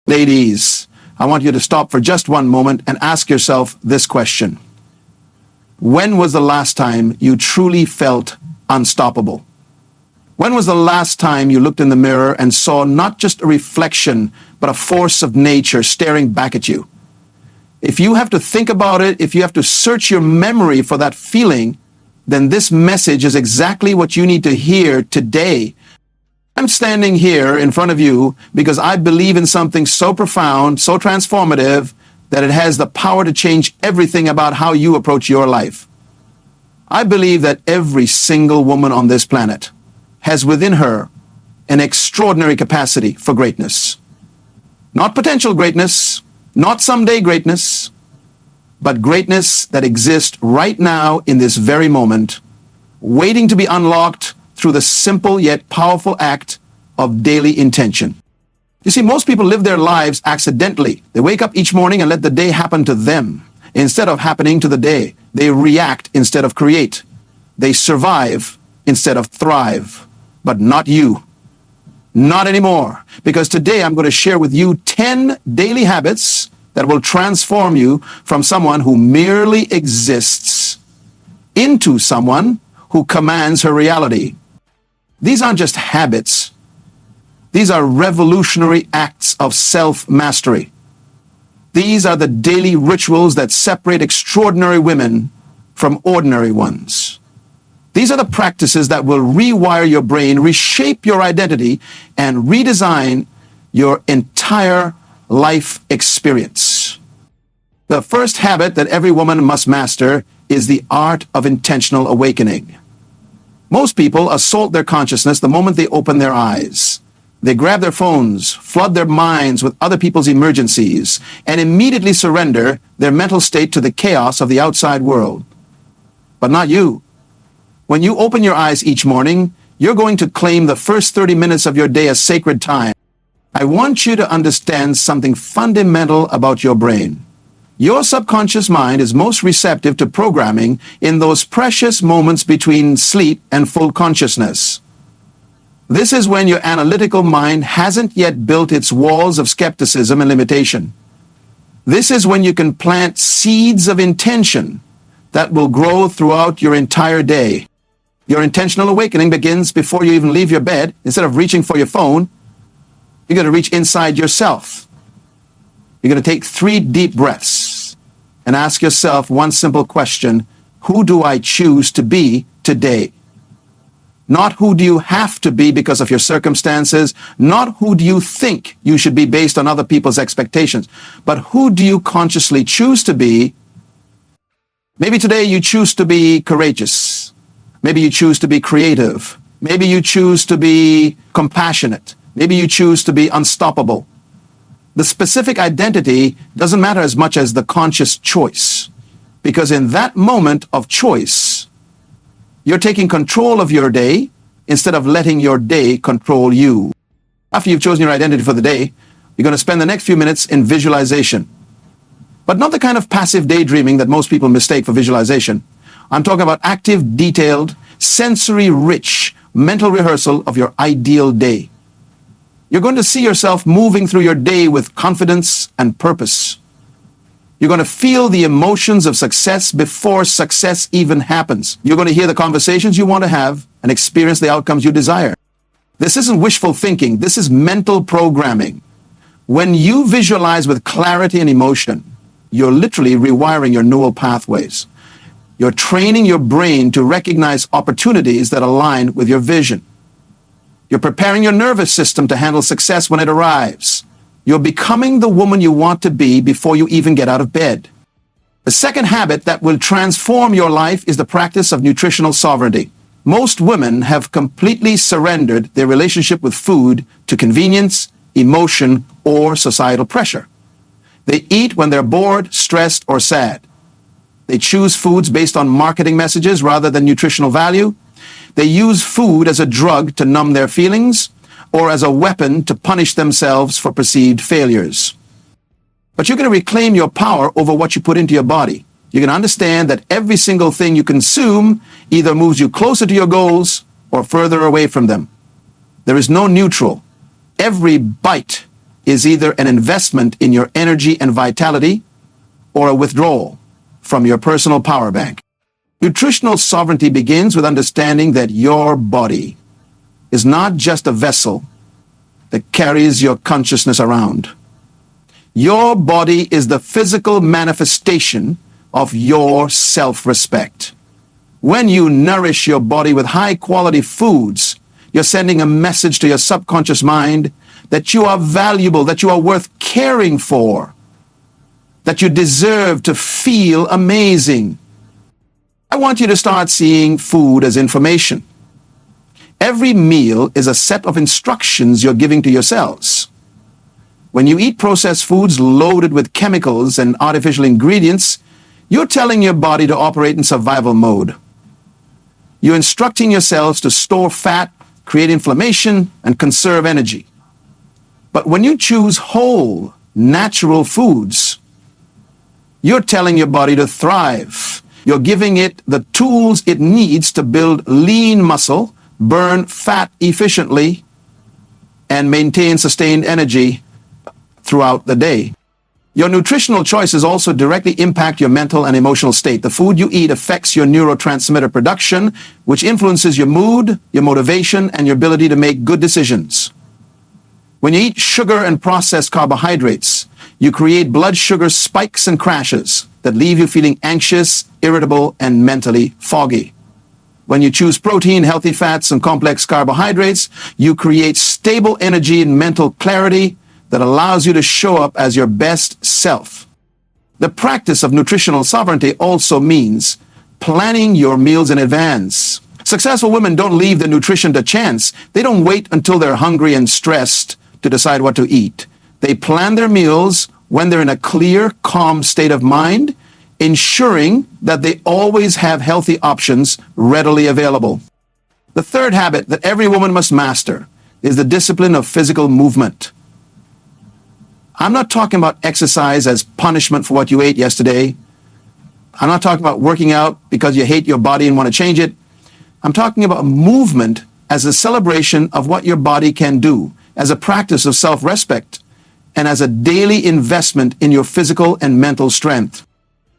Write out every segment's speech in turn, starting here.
Ladies, I want you to stop for just one moment and ask yourself this question. When was the last time you truly felt unstoppable? When was the last time you looked in the mirror and saw not just a reflection, but a force of nature staring back at you? If you have to think about it, if you have to search your memory for that feeling, then this message is exactly what you need to hear today. I'm standing here in front of you because I believe in something so profound, so transformative, that it has the power to change everything about how you approach your life. I believe that every single woman on this planet has within her an extraordinary capacity for greatness. Not potential greatness, not someday greatness, but greatness that exists right now in this very moment, waiting to be unlocked through the simple yet powerful act of daily intention. You see, most people live their lives accidentally. They wake up each morning and let the day happen to them instead of happening to the day. They react instead of create. They survive instead of thrive. But not you. Not anymore. Because today I'm going to share with you 10 daily habits that will transform you from someone who merely exists into someone who commands her reality. These aren't just habits. These are revolutionary acts of self-mastery. These are the daily rituals that separate extraordinary women from ordinary ones. These are the practices that will rewire your brain, reshape your identity, and redesign your entire life experience. The first habit that every woman must master is the art of intentional awakening. Most people assault their consciousness the moment they open their eyes. They grab their phones, flood their minds with other people's emergencies, and immediately surrender their mental state to the chaos of the outside world. But not you. When you open your eyes each morning, you're going to claim the first 30 minutes of your day as sacred time. I want you to understand something fundamental about your brain. Your subconscious mind is most receptive to programming in those precious moments between sleep and full consciousness. This is when your analytical mind hasn't yet built its walls of skepticism and limitation. This is when you can plant seeds of intention that will grow throughout your entire day. Your intentional awakening begins before you even leave your bed. Instead of reaching for your phone, you're going to reach inside yourself. You're going to take 3 deep breaths and ask yourself one simple question: who do I choose to be today? Not who do you have to be because of your circumstances, not who do you think you should be based on other people's expectations, but who do you consciously choose to be? Maybe today you choose to be courageous. Maybe you choose to be creative. Maybe you choose to be compassionate. Maybe you choose to be unstoppable. The specific identity doesn't matter as much as the conscious choice, because in that moment of choice, you're taking control of your day instead of letting your day control you. After you've chosen your identity for the day, you're going to spend the next few minutes in visualization. But not the kind of passive daydreaming that most people mistake for visualization. I'm talking about active, detailed, sensory-rich mental rehearsal of your ideal day. You're going to see yourself moving through your day with confidence and purpose. You're going to feel the emotions of success before success even happens. You're going to hear the conversations you want to have and experience the outcomes you desire. This isn't wishful thinking. This is mental programming. When you visualize with clarity and emotion, you're literally rewiring your neural pathways. You're training your brain to recognize opportunities that align with your vision. You're preparing your nervous system to handle success when it arrives. You're becoming the woman you want to be before you even get out of bed. The second habit that will transform your life is the practice of nutritional sovereignty. Most women have completely surrendered their relationship with food to convenience, emotion, or societal pressure. They eat when they're bored, stressed, or sad. They choose foods based on marketing messages rather than nutritional value. They use food as a drug to numb their feelings or as a weapon to punish themselves for perceived failures. But you're going to reclaim your power over what you put into your body. You're going to understand that every single thing you consume either moves you closer to your goals or further away from them. There is no neutral. Every bite is either an investment in your energy and vitality or a withdrawal from your personal power bank. Nutritional sovereignty begins with understanding that your body is not just a vessel that carries your consciousness around. Your body is the physical manifestation of your self-respect. When you nourish your body with high-quality foods, you're sending a message to your subconscious mind that you are valuable, that you are worth caring for, that you deserve to feel amazing. I want you to start seeing food as information. Every meal is a set of instructions you're giving to yourselves. When you eat processed foods loaded with chemicals and artificial ingredients, you're telling your body to operate in survival mode. You're instructing yourselves to store fat, create inflammation, and conserve energy. But when you choose whole, natural foods, you're telling your body to thrive. You're giving it the tools it needs to build lean muscle, burn fat efficiently, and maintain sustained energy throughout the day. Your nutritional choices also directly impact your mental and emotional state. The food you eat affects your neurotransmitter production, which influences your mood, your motivation, and your ability to make good decisions. When you eat sugar and processed carbohydrates, you create blood sugar spikes and crashes that leave you feeling anxious, irritable, and mentally foggy. When you choose protein, healthy fats, and complex carbohydrates, you create stable energy and mental clarity that allows you to show up as your best self. The practice of nutritional sovereignty also means planning your meals in advance. Successful women don't leave their nutrition to chance. They don't wait until they're hungry and stressed to decide what to eat. They plan their meals when they're in a clear, calm state of mind, ensuring that they always have healthy options readily available. The third habit that every woman must master is the discipline of physical movement. I'm not talking about exercise as punishment for what you ate yesterday. I'm not talking about working out because you hate your body and want to change it. I'm talking about movement as a celebration of what your body can do, as a practice of self-respect, and as a daily investment in your physical and mental strength.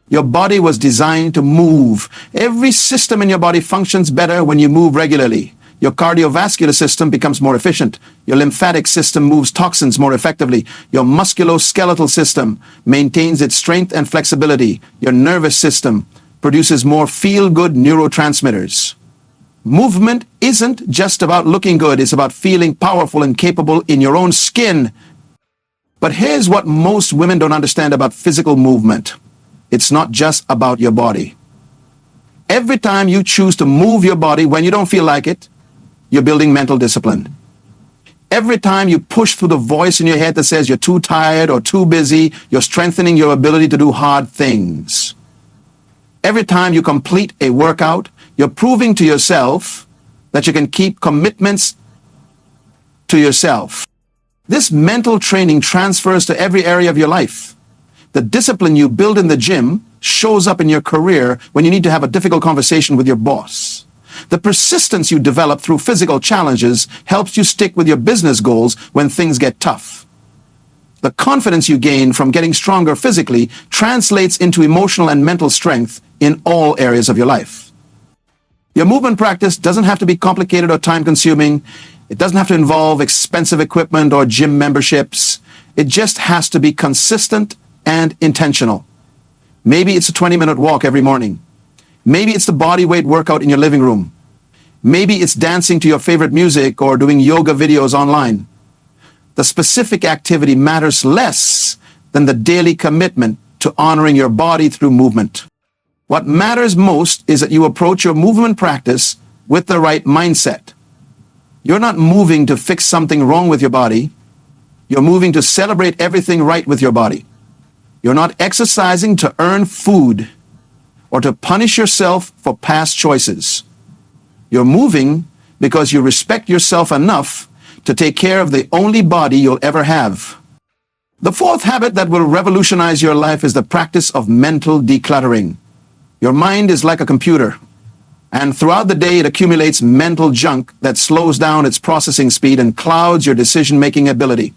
Your body was designed to move. Every system in your body functions better when you move regularly. Your cardiovascular system becomes more efficient. Your lymphatic system moves toxins more effectively. Your musculoskeletal system maintains its strength and flexibility. Your nervous system produces more feel-good neurotransmitters. Movement isn't just about looking good. It's about feeling powerful and capable in your own skin. But here's what most women don't understand about physical movement. It's not just about your body. Every time you choose to move your body when you don't feel like it, you're building mental discipline. Every time you push through the voice in your head that says you're too tired or too busy, you're strengthening your ability to do hard things. Every time you complete a workout, you're proving to yourself that you can keep commitments to yourself. This mental training transfers to every area of your life. The discipline you build in the gym shows up in your career when you need to have a difficult conversation with your boss. The persistence you develop through physical challenges helps you stick with your business goals when things get tough. The confidence you gain from getting stronger physically translates into emotional and mental strength in all areas of your life. Your movement practice doesn't have to be complicated or time-consuming. It doesn't have to involve expensive equipment or gym memberships. It just has to be consistent and intentional. Maybe it's a 20-minute walk every morning. Maybe it's the body weight workout in your living room. Maybe it's dancing to your favorite music or doing yoga videos online. The specific activity matters less than the daily commitment to honoring your body through movement. What matters most is that you approach your movement practice with the right mindset. You're not moving to fix something wrong with your body. You're moving to celebrate everything right with your body. You're not exercising to earn food or to punish yourself for past choices. You're moving because you respect yourself enough to take care of the only body you'll ever have. The fourth habit that will revolutionize your life is the practice of mental decluttering. Your mind is like a computer, and throughout the day it accumulates mental junk that slows down its processing speed and clouds your decision-making ability.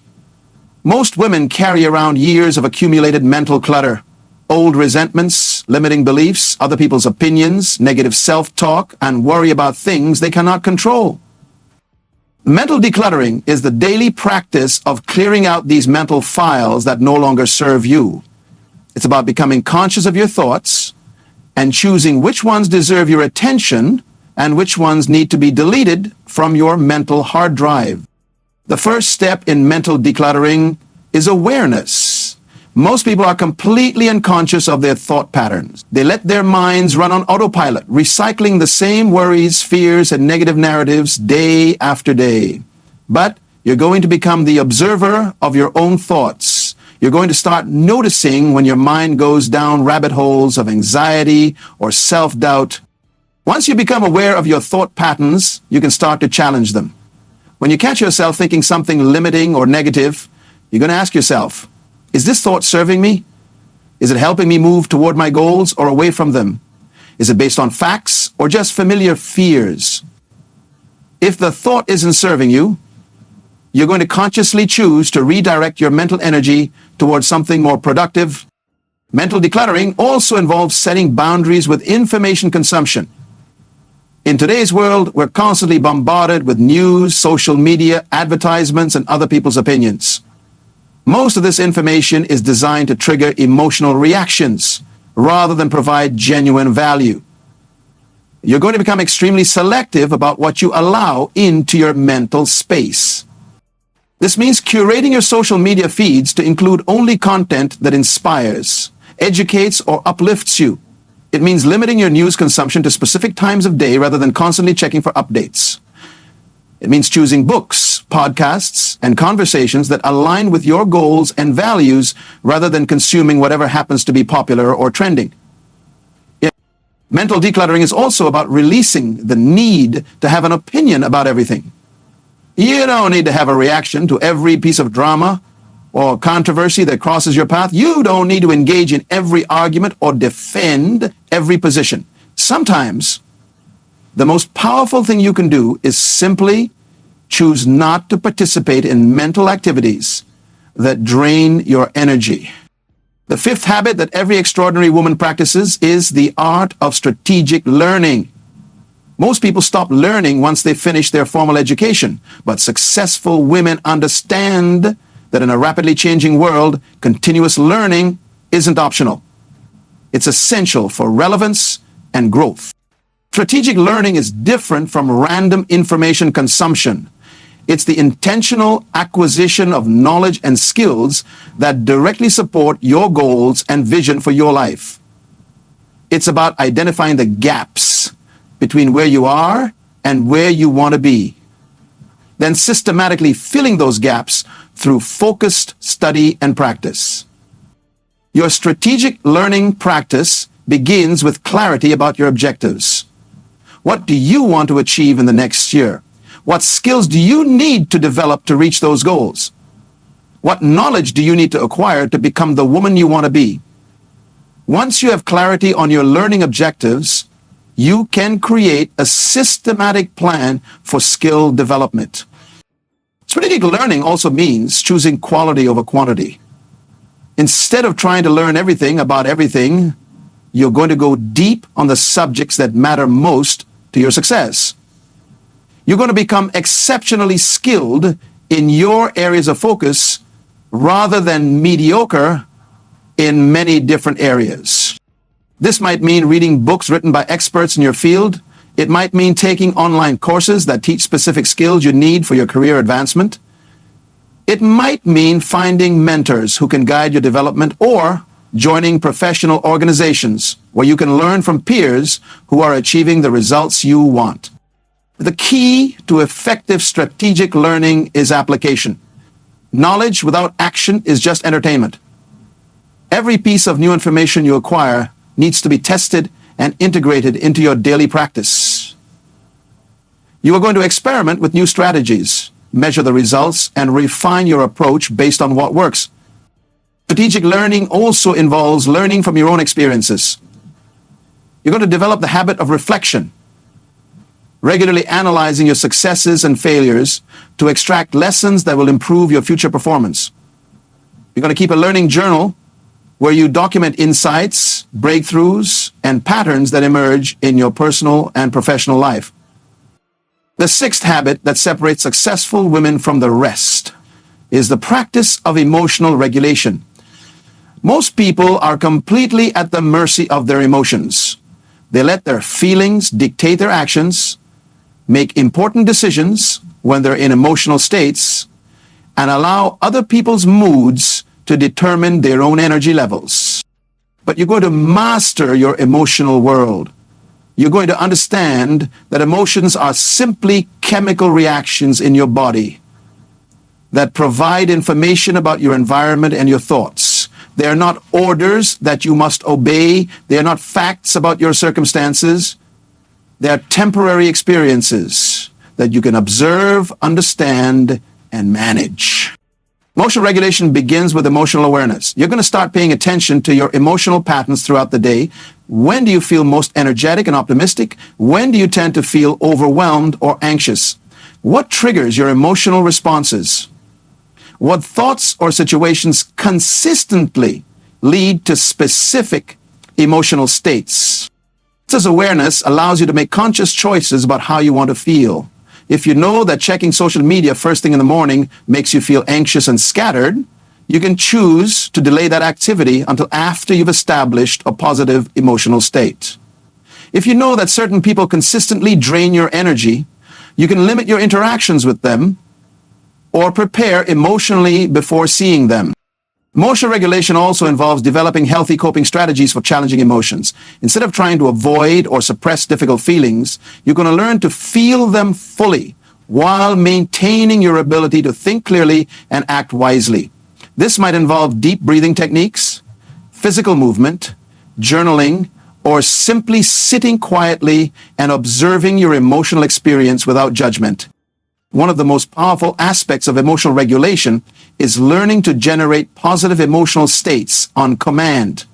Most women carry around years of accumulated mental clutter, old resentments, limiting beliefs, other people's opinions, negative self-talk, and worry about things they cannot control. Mental decluttering is the daily practice of clearing out these mental files that no longer serve you. It's about becoming conscious of your thoughts and choosing which ones deserve your attention and which ones need to be deleted from your mental hard drive. The first step in mental decluttering is awareness. Most people are completely unconscious of their thought patterns. They let their minds run on autopilot, recycling the same worries, fears, and negative narratives day after day. But you're going to become the observer of your own thoughts. You're going to start noticing when your mind goes down rabbit holes of anxiety or self-doubt. Once you become aware of your thought patterns, you can start to challenge them. When you catch yourself thinking something limiting or negative, you're going to ask yourself, is this thought serving me? Is it helping me move toward my goals or away from them? Is it based on facts or just familiar fears? If the thought isn't serving you, you're going to consciously choose to redirect your mental energy towards something more productive. Mental decluttering also involves setting boundaries with information consumption. In today's world, we're constantly bombarded with news, social media, advertisements, and other people's opinions. Most of this information is designed to trigger emotional reactions rather than provide genuine value. You're going to become extremely selective about what you allow into your mental space. This means curating your social media feeds to include only content that inspires, educates, or uplifts you. It means limiting your news consumption to specific times of day rather than constantly checking for updates. It means choosing books, podcasts, and conversations that align with your goals and values rather than consuming whatever happens to be popular or trending. Mental decluttering is also about releasing the need to have an opinion about everything. You don't need to have a reaction to every piece of drama or controversy that crosses your path. You don't need to engage in every argument or defend every position. Sometimes, the most powerful thing you can do is simply choose not to participate in mental activities that drain your energy. The fifth habit that every extraordinary woman practices is the art of strategic learning. Most people stop learning once they finish their formal education, but successful women understand that in a rapidly changing world, continuous learning isn't optional. It's essential for relevance and growth. Strategic learning is different from random information consumption. It's the intentional acquisition of knowledge and skills that directly support your goals and vision for your life. It's about identifying the gaps between where you are and where you want to be, then systematically filling those gaps through focused study and practice. Your strategic learning practice begins with clarity about your objectives. What do you want to achieve in the next year? What skills do you need to develop to reach those goals? What knowledge do you need to acquire to become the woman you want to be? Once you have clarity on your learning objectives, you can create a systematic plan for skill development. Strategic learning also means choosing quality over quantity. Instead of trying to learn everything about everything, you're going to go deep on the subjects that matter most to your success. You're going to become exceptionally skilled in your areas of focus rather than mediocre in many different areas. This might mean reading books written by experts in your field. It might mean taking online courses that teach specific skills you need for your career advancement. It might mean finding mentors who can guide your development or joining professional organizations where you can learn from peers who are achieving the results you want. The key to effective strategic learning is application. Knowledge without action is just entertainment. Every piece of new information you acquire needs to be tested and integrated into your daily practice. You are going to experiment with new strategies, measure the results, and refine your approach based on what works. Strategic learning also involves learning from your own experiences. You're going to develop the habit of reflection, regularly analyzing your successes and failures to extract lessons that will improve your future performance. You're going to keep a learning journal where you document insights, breakthroughs, and patterns that emerge in your personal and professional life. The sixth habit that separates successful women from the rest is the practice of emotional regulation. Most people are completely at the mercy of their emotions. They let their feelings dictate their actions, make important decisions when they're in emotional states, and allow other people's moods to determine their own energy levels. But you're going to master your emotional world. You're going to understand that emotions are simply chemical reactions in your body that provide information about your environment and your thoughts. They are not orders that you must obey. They are not facts about your circumstances. They are temporary experiences that you can observe, understand, and manage. Emotional regulation begins with emotional awareness. You're going to start paying attention to your emotional patterns throughout the day. When do you feel most energetic and optimistic? When do you tend to feel overwhelmed or anxious? What triggers your emotional responses? What thoughts or situations consistently lead to specific emotional states? This awareness allows you to make conscious choices about how you want to feel. If you know that checking social media first thing in the morning makes you feel anxious and scattered, you can choose to delay that activity until after you've established a positive emotional state. If you know that certain people consistently drain your energy, you can limit your interactions with them or prepare emotionally before seeing them. Emotional regulation also involves developing healthy coping strategies for challenging emotions. Instead of trying to avoid or suppress difficult feelings, you're going to learn to feel them fully while maintaining your ability to think clearly and act wisely. This might involve deep breathing techniques, physical movement, journaling, or simply sitting quietly and observing your emotional experience without judgment. One of the most powerful aspects of emotional regulation is learning to generate positive emotional states on command.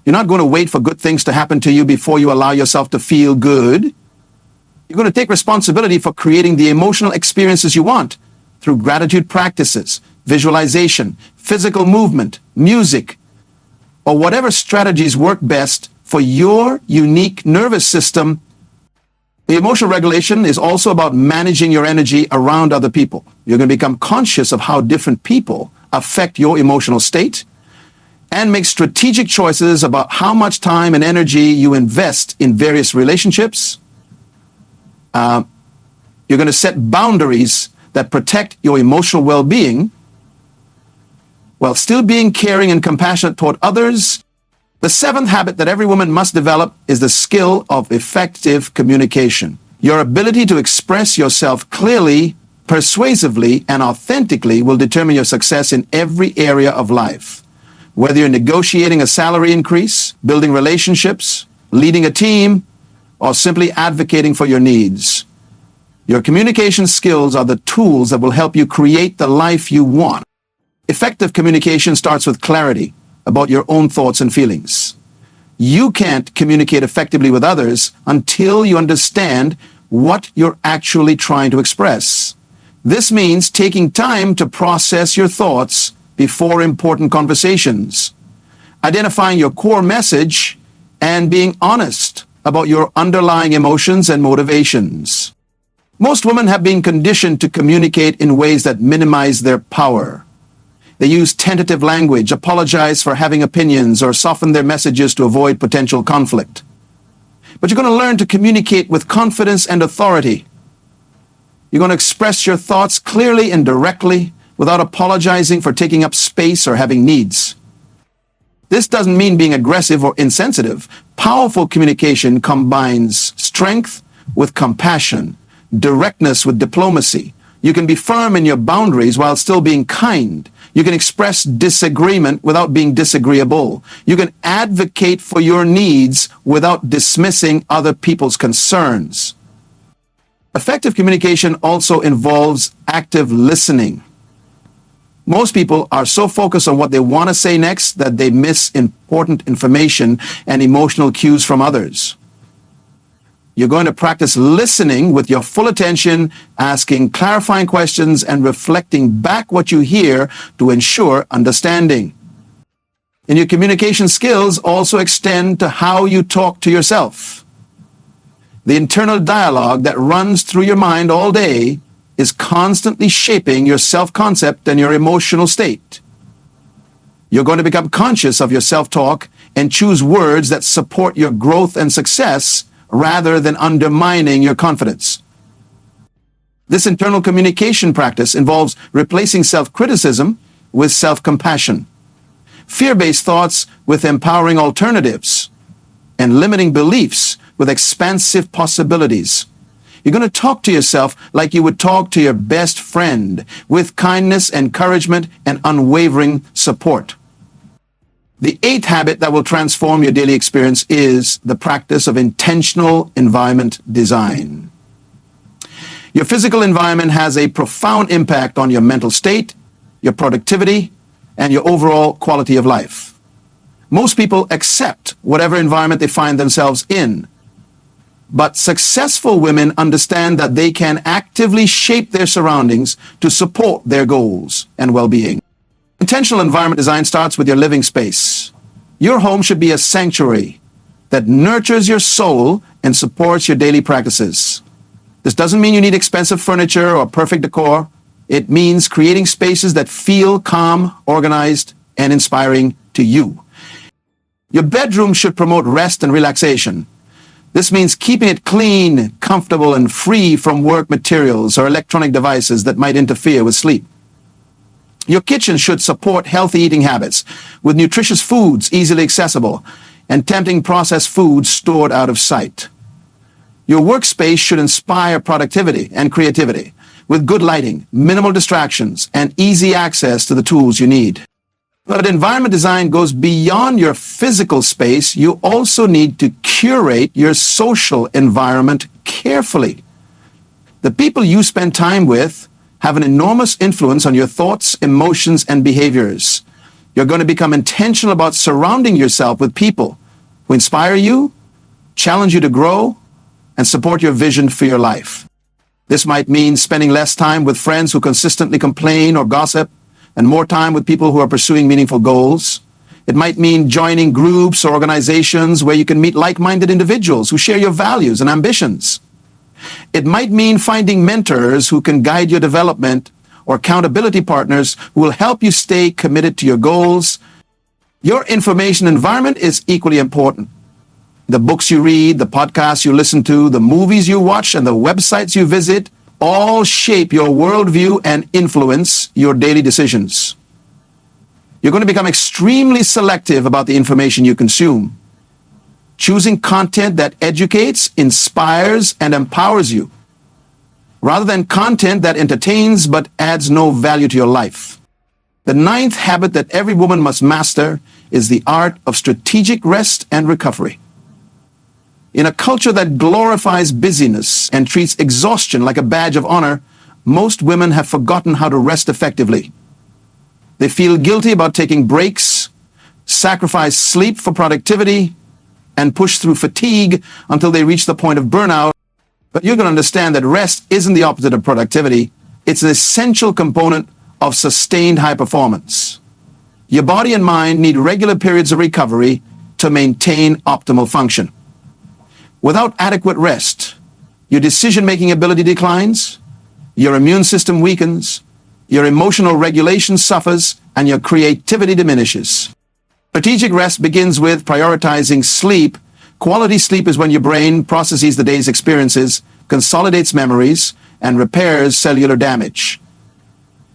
You're not going to wait for good things to happen to you before you allow yourself to feel good. You're going to take responsibility for creating the emotional experiences you want through gratitude practices, visualization, physical movement, music, or whatever strategies work best for your unique nervous system. The emotional regulation is also about managing your energy around other people. You're going to become conscious of how different people affect your emotional state and make strategic choices about how much time and energy you invest in various relationships. You're going to set boundaries that protect your emotional well-being while still being caring and compassionate toward others. The seventh habit that every woman must develop is the skill of effective communication. Your ability to express yourself clearly, persuasively, and authentically will determine your success in every area of life. Whether you're negotiating a salary increase, building relationships, leading a team, or simply advocating for your needs, your communication skills are the tools that will help you create the life you want. Effective communication starts with clarity about your own thoughts and feelings. You can't communicate effectively with others until you understand what you're actually trying to express. This means taking time to process your thoughts before important conversations, identifying your core message, and being honest about your underlying emotions and motivations. Most women have been conditioned to communicate in ways that minimize their power. They use tentative language, apologize for having opinions, or soften their messages to avoid potential conflict. But you're going to learn to communicate with confidence and authority. You're going to express your thoughts clearly and directly without apologizing for taking up space or having needs. This doesn't mean being aggressive or insensitive. Powerful communication combines strength with compassion, directness with diplomacy. You can be firm in your boundaries while still being kind. You can express disagreement without being disagreeable. You can advocate for your needs without dismissing other people's concerns. Effective communication also involves active listening. Most people are so focused on what they want to say next that they miss important information and emotional cues from others. You're going to practice listening with your full attention, asking clarifying questions, and reflecting back what you hear to ensure understanding. And your communication skills also extend to how you talk to yourself. The internal dialogue that runs through your mind all day is constantly shaping your self-concept and your emotional state. You're going to become conscious of your self-talk and choose words that support your growth and success rather than undermining your confidence. This internal communication practice involves replacing self-criticism with self-compassion, fear-based thoughts with empowering alternatives, and limiting beliefs with expansive possibilities. You're going to talk to yourself like you would talk to your best friend, with kindness, encouragement, and unwavering support. The 8th habit that will transform your daily experience is the practice of intentional environment design. Your physical environment has a profound impact on your mental state, your productivity, and your overall quality of life. Most people accept whatever environment they find themselves in, but successful women understand that they can actively shape their surroundings to support their goals and well-being. Intentional environment design starts with your living space. Your home should be a sanctuary that nurtures your soul and supports your daily practices. This doesn't mean you need expensive furniture or perfect decor. It means creating spaces that feel calm, organized, and inspiring to you. Your bedroom should promote rest and relaxation. This means keeping it clean, comfortable, and free from work materials or electronic devices that might interfere with sleep. Your kitchen should support healthy eating habits with nutritious foods easily accessible and tempting processed foods stored out of sight. Your workspace should inspire productivity and creativity with good lighting, minimal distractions, and easy access to the tools you need. But environment design goes beyond your physical space. You also need to curate your social environment carefully. The people you spend time with have an enormous influence on your thoughts, emotions, and behaviors. You're going to become intentional about surrounding yourself with people who inspire you, challenge you to grow, and support your vision for your life. This might mean spending less time with friends who consistently complain or gossip, and more time with people who are pursuing meaningful goals. It might mean joining groups or organizations where you can meet like-minded individuals who share your values and ambitions. It might mean finding mentors who can guide your development or accountability partners who will help you stay committed to your goals. Your information environment is equally important. The books you read, the podcasts you listen to, the movies you watch, and the websites you visit all shape your worldview and influence your daily decisions. You're going to become extremely selective about the information you consume, choosing content that educates, inspires, and empowers you, rather than content that entertains but adds no value to your life. The 9th habit that every woman must master is the art of strategic rest and recovery. In a culture that glorifies busyness and treats exhaustion like a badge of honor, most women have forgotten how to rest effectively. They feel guilty about taking breaks, sacrifice sleep for productivity, and push through fatigue until they reach the point of burnout. But you're going to understand that rest isn't the opposite of productivity. It's an essential component of sustained high performance. Your body and mind need regular periods of recovery to maintain optimal function. Without adequate rest, your decision-making ability declines, your immune system weakens, your emotional regulation suffers, and your creativity diminishes. Strategic rest begins with prioritizing sleep. Quality sleep is when your brain processes the day's experiences, consolidates memories, and repairs cellular damage.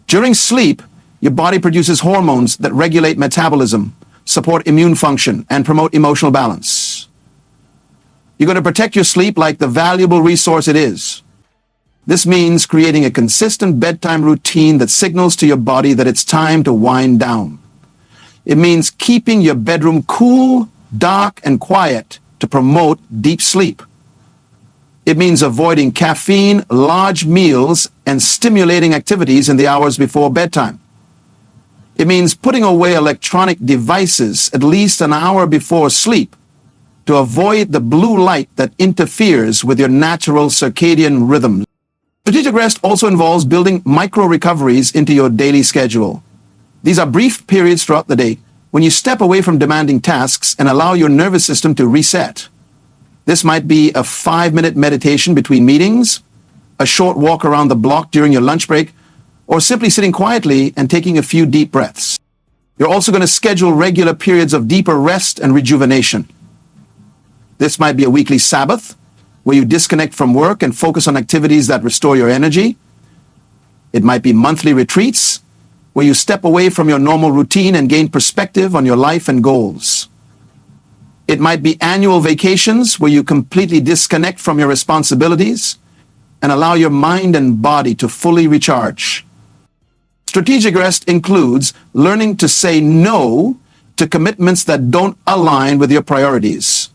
During sleep, your body produces hormones that regulate metabolism, support immune function, and promote emotional balance. You're going to protect your sleep like the valuable resource it is. This means creating a consistent bedtime routine that signals to your body that it's time to wind down. It means keeping your bedroom cool, dark, and quiet to promote deep sleep. It means avoiding caffeine, large meals, and stimulating activities in the hours before bedtime. It means putting away electronic devices at least an hour before sleep to avoid the blue light that interferes with your natural circadian rhythms. Strategic rest also involves building micro-recoveries into your daily schedule. These are brief periods throughout the day when you step away from demanding tasks and allow your nervous system to reset. This might be a 5-minute meditation between meetings, a short walk around the block during your lunch break, or simply sitting quietly and taking a few deep breaths. You're also going to schedule regular periods of deeper rest and rejuvenation. This might be a weekly Sabbath, where you disconnect from work and focus on activities that restore your energy. It might be monthly retreats, where you step away from your normal routine and gain perspective on your life and goals. It might be annual vacations, where you completely disconnect from your responsibilities and allow your mind and body to fully recharge. Strategic rest includes learning to say no to commitments that don't align with your priorities.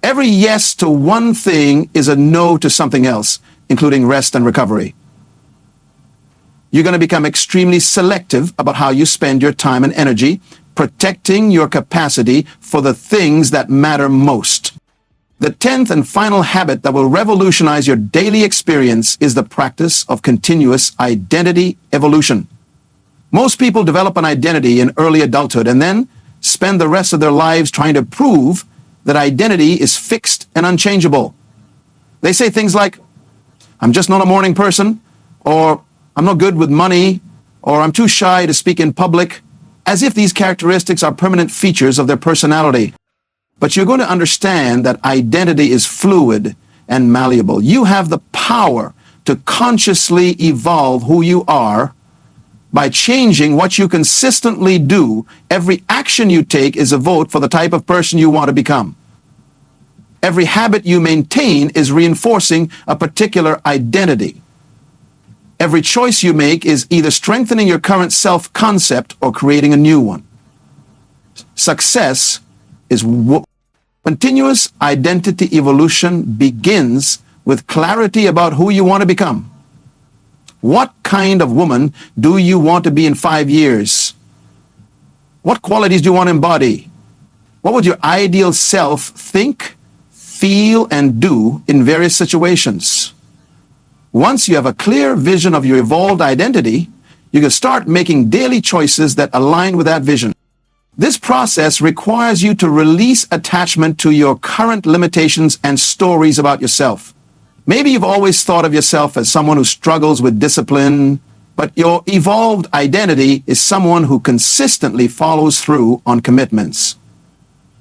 Every yes to one thing is a no to something else, including rest and recovery. You're going to become extremely selective about how you spend your time and energy, protecting your capacity for the things that matter most. The 10th and final habit that will revolutionize your daily experience is the practice of continuous identity evolution. Most people develop an identity in early adulthood and then spend the rest of their lives trying to prove that identity is fixed and unchangeable. They say things like, I'm just not a morning person, or I'm not good with money, or I'm too shy to speak in public, as if these characteristics are permanent features of their personality. But you're going to understand that identity is fluid and malleable. You have the power to consciously evolve who you are by changing what you consistently do. Every action you take is a vote for the type of person you want to become. Every habit you maintain is reinforcing a particular identity. Every choice you make is either strengthening your current self-concept or creating a new one. Success is continuous identity evolution begins with clarity about who you want to become. What kind of woman do you want to be in 5 years? What qualities do you want to embody? What would your ideal self think, feel, and do in various situations? Once you have a clear vision of your evolved identity, you can start making daily choices that align with that vision. This process requires you to release attachment to your current limitations and stories about yourself. Maybe you've always thought of yourself as someone who struggles with discipline, but your evolved identity is someone who consistently follows through on commitments.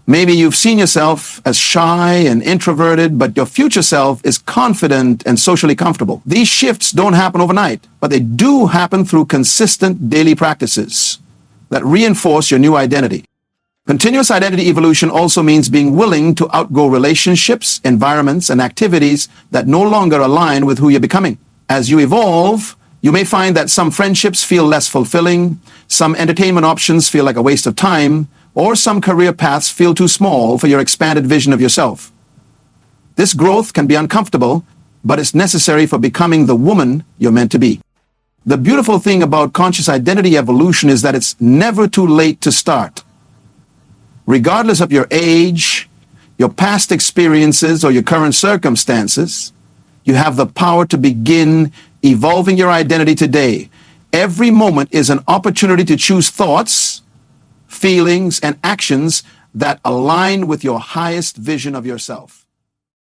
Maybe you've seen yourself as shy and introverted, but your future self is confident and socially comfortable. These shifts don't happen overnight, but they do happen through consistent daily practices that reinforce your new identity. Continuous identity evolution also means being willing to outgrow relationships, environments, and activities that no longer align with who you're becoming. As you evolve, you may find that some friendships feel less fulfilling, some entertainment options feel like a waste of time, or some career paths feel too small for your expanded vision of yourself. This growth can be uncomfortable, but it's necessary for becoming the woman you're meant to be. The beautiful thing about conscious identity evolution is that it's never too late to start. Regardless of your age, your past experiences, or your current circumstances, you have the power to begin evolving your identity today. Every moment is an opportunity to choose thoughts, feelings, and actions that align with your highest vision of yourself.